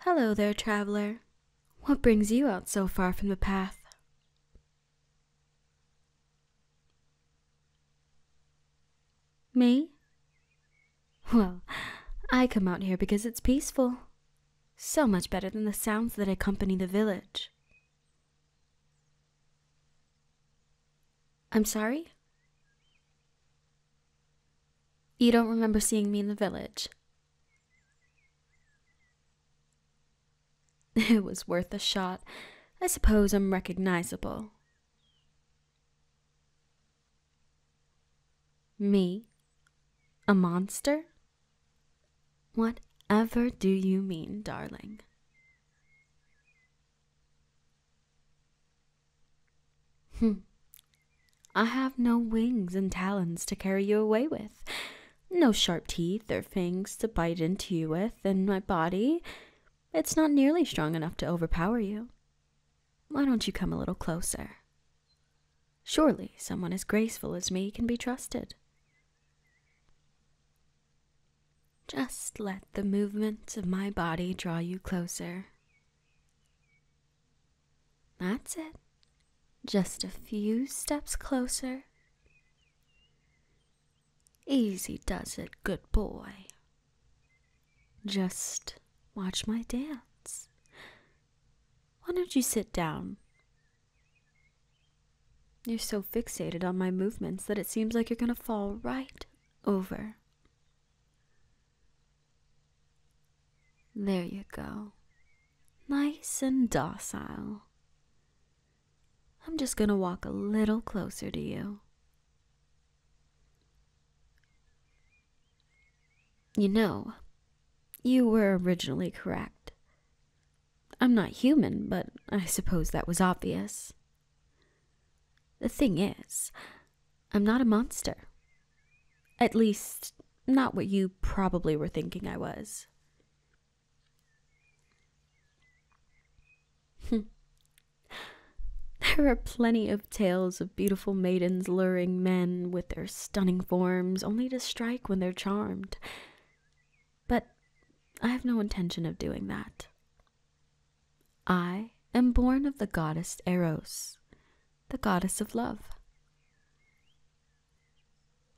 Hello there, traveler. What brings you out so far from the path? Me? Well, I come out here because it's peaceful. So much better than the sounds that accompany the village. I'm sorry? You don't remember seeing me in the village? It was worth a shot. I suppose I'm recognizable. Me? A monster? Whatever do you mean, darling? I have no wings and talons to carry you away with. No sharp teeth or fangs to bite into you with, and my body, it's not nearly strong enough to overpower you. Why don't you come a little closer? Surely someone as graceful as me can be trusted. Just let the movement of my body draw you closer. That's it. Just a few steps closer. Easy does it, good boy. Just watch my dance. Why don't you sit down? You're so fixated on my movements that it seems like you're gonna fall right over. There you go. Nice and docile. I'm just gonna walk a little closer to you. You know, you were originally correct. I'm not human, but I suppose that was obvious. The thing is, I'm not a monster. At least, not what you probably were thinking I was. There are plenty of tales of beautiful maidens luring men with their stunning forms only to strike when they're charmed. But I have no intention of doing that. I am born of the goddess Eros, the goddess of love.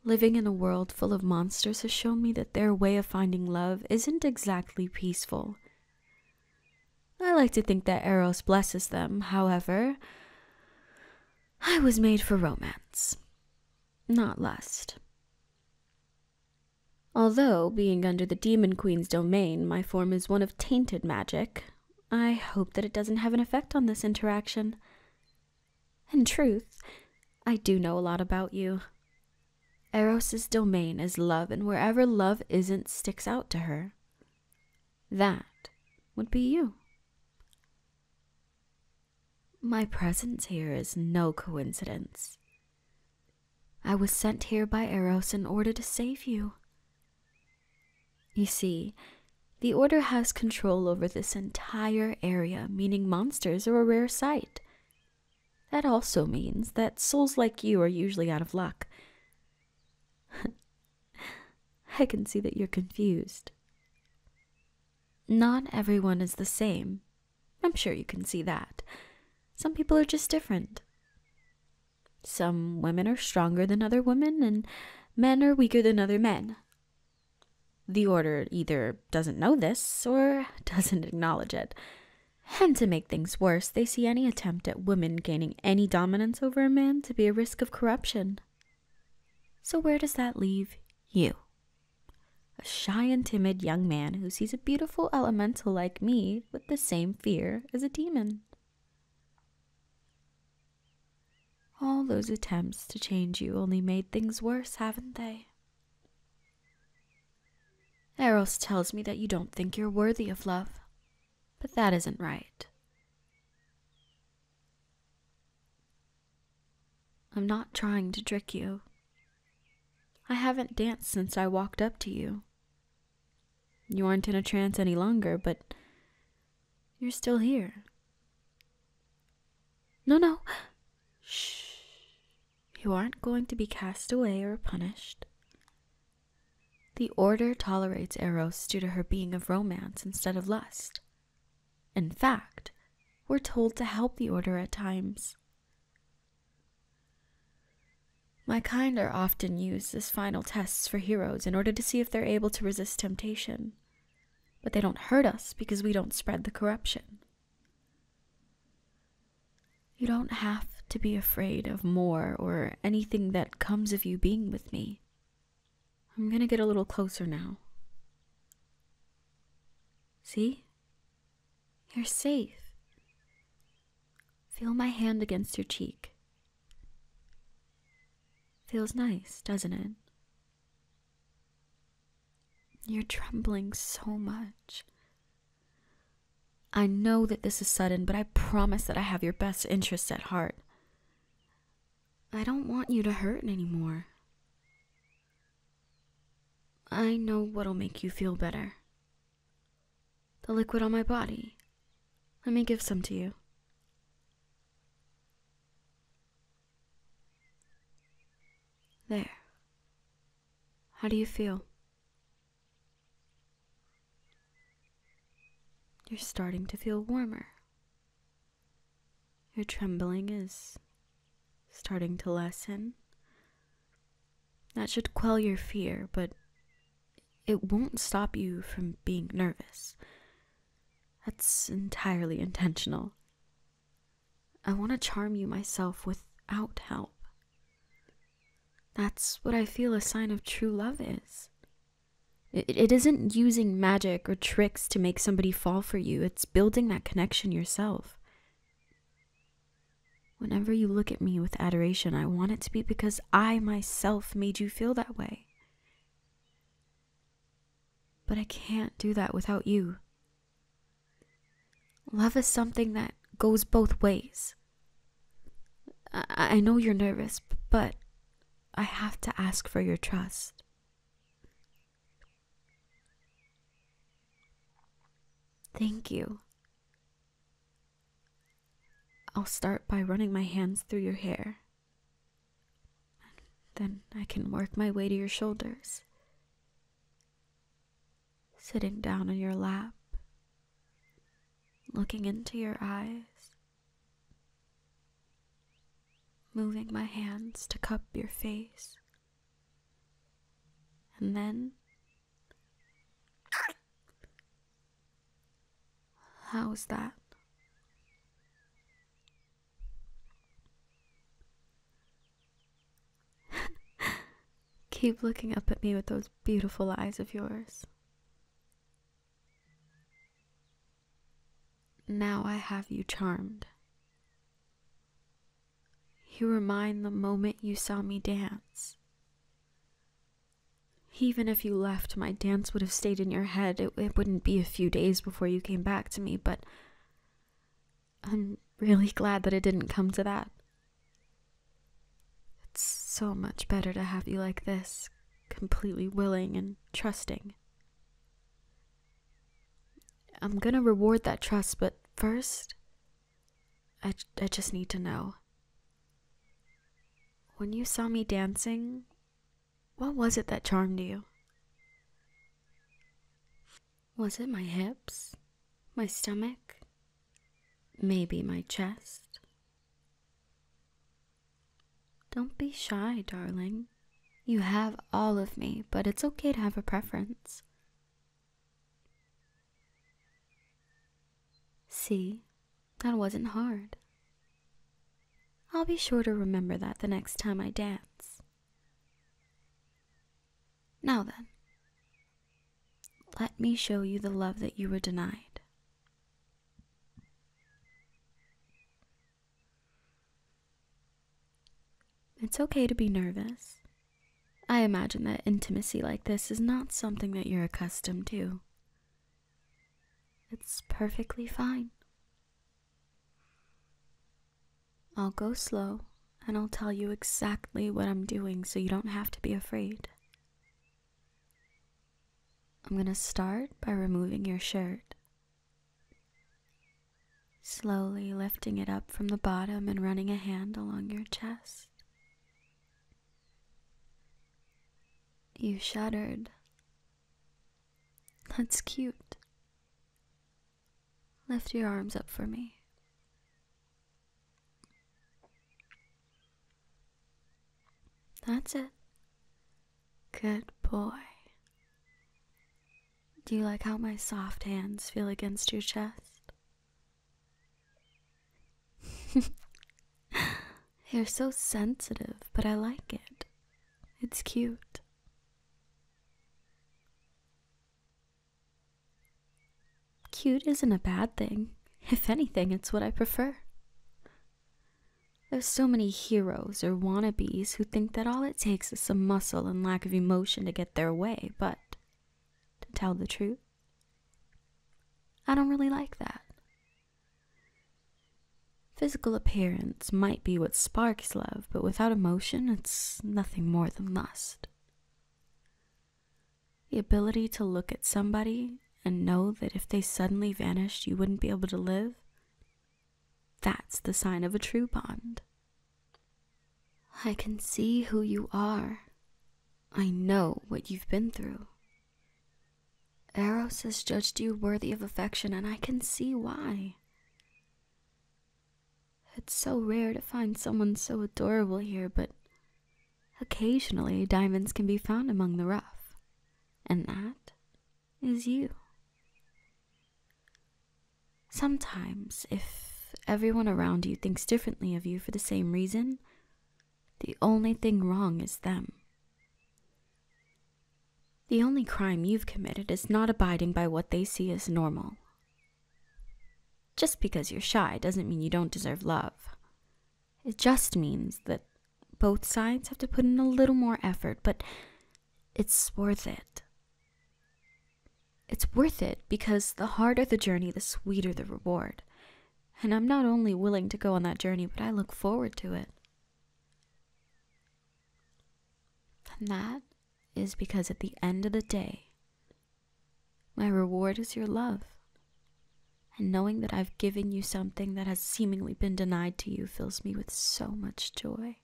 Living in a world full of monsters has shown me that their way of finding love isn't exactly peaceful. I like to think that Eros blesses them, however, I was made for romance, not lust. Although, being under the Demon Queen's domain, my form is one of tainted magic, I hope that it doesn't have an effect on this interaction. In truth, I do know a lot about you. Eros's domain is love, and wherever love isn't sticks out to her. That would be you. My presence here is no coincidence. I was sent here by Eros in order to save you. You see, the Order has control over this entire area, meaning monsters are a rare sight. That also means that souls like you are usually out of luck. I can see that you're confused. Not everyone is the same. I'm sure you can see that. Some people are just different. Some women are stronger than other women, and men are weaker than other men. The Order either doesn't know this, or doesn't acknowledge it. And to make things worse, they see any attempt at women gaining any dominance over a man to be a risk of corruption. So where does that leave you? A shy and timid young man who sees a beautiful elemental like me with the same fear as a demon. All those attempts to change you only made things worse, haven't they? Eros tells me that you don't think you're worthy of love, but that isn't right. I'm not trying to trick you. I haven't danced since I walked up to you. You aren't in a trance any longer, but you're still here. No. Shh. You aren't going to be cast away or punished. The Order tolerates Eros due to her being of romance instead of lust. In fact, we're told to help the Order at times. My kind are often used as final tests for heroes in order to see if they're able to resist temptation. But they don't hurt us because we don't spread the corruption. You don't have to be afraid of more or anything that comes of you being with me. I'm gonna get a little closer now. See? You're safe. Feel my hand against your cheek. Feels nice, doesn't it? You're trembling so much. I know that this is sudden, but I promise that I have your best interests at heart. I don't want you to hurt anymore. I know what'll make you feel better. The liquid on my body. Let me give some to you. There. How do you feel? You're starting to feel warmer. Your trembling is starting to lessen. That should quell your fear, but it won't stop you from being nervous. That's entirely intentional. I want to charm you myself without help. That's what I feel a sign of true love is. It isn't using magic or tricks to make somebody fall for you. It's building that connection yourself. Whenever you look at me with adoration, I want it to be because I myself made you feel that way. But I can't do that without you. Love is something that goes both ways. I know you're nervous, but I have to ask for your trust. Thank you. I'll start by running my hands through your hair. Then I can work my way to your shoulders. Sitting down on your lap. Looking into your eyes. Moving my hands to cup your face. And then... How's that? Keep looking up at me with those beautiful eyes of yours. Now I have you charmed. You remind the moment you saw me dance. Even if you left, my dance would have stayed in your head. It wouldn't be a few days before you came back to me, but I'm really glad that it didn't come to that. It's so much better to have you like this, completely willing and trusting. I'm gonna reward that trust, but first, I just need to know. When you saw me dancing, what was it that charmed you? Was it my hips? My stomach? Maybe my chest? Don't be shy, darling. You have all of me, but it's okay to have a preference. See, that wasn't hard. I'll be sure to remember that the next time I dance. Now then, let me show you the love that you were denied. It's okay to be nervous. I imagine that intimacy like this is not something that you're accustomed to. It's perfectly fine. I'll go slow, and I'll tell you exactly what I'm doing so you don't have to be afraid. I'm gonna start by removing your shirt. Slowly lifting it up from the bottom and running a hand along your chest. You shuddered. That's cute. Lift your arms up for me. That's it. Good boy. Do you like how my soft hands feel against your chest? You're so sensitive, but I like it. It's cute. Cute isn't a bad thing. If anything, it's what I prefer. There's so many heroes or wannabes who think that all it takes is some muscle and lack of emotion to get their way, but to tell the truth, I don't really like that. Physical appearance might be what sparks love, but without emotion, it's nothing more than lust. The ability to look at somebody and know that if they suddenly vanished, you wouldn't be able to live, that's the sign of a true bond. I can see who you are. I know what you've been through. Eros has judged you worthy of affection, and I can see why. It's so rare to find someone so adorable here, but occasionally diamonds can be found among the rough, and that is you. Sometimes, if everyone around you thinks differently of you for the same reason, the only thing wrong is them. The only crime you've committed is not abiding by what they see as normal. Just because you're shy doesn't mean you don't deserve love. It just means that both sides have to put in a little more effort, but it's worth it. It's worth it because the harder the journey, the sweeter the reward. And I'm not only willing to go on that journey, but I look forward to it. And that is because at the end of the day, my reward is your love. And knowing that I've given you something that has seemingly been denied to you fills me with so much joy.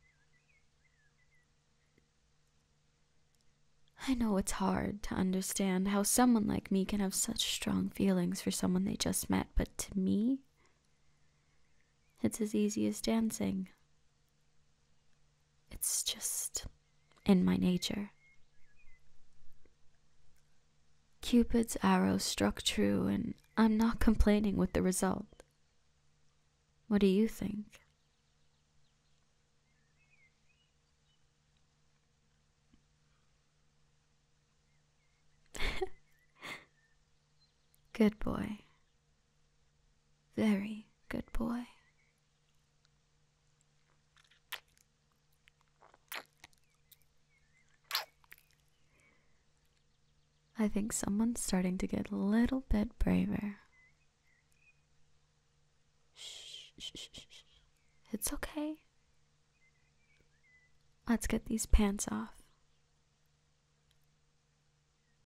I know it's hard to understand how someone like me can have such strong feelings for someone they just met, but to me, it's as easy as dancing. It's just in my nature. Cupid's arrow struck true, and I'm not complaining with the result. What do you think? Good boy. Very good boy. I think someone's starting to get a little bit braver. Shh, shh, shh, shh. It's okay. Let's get these pants off.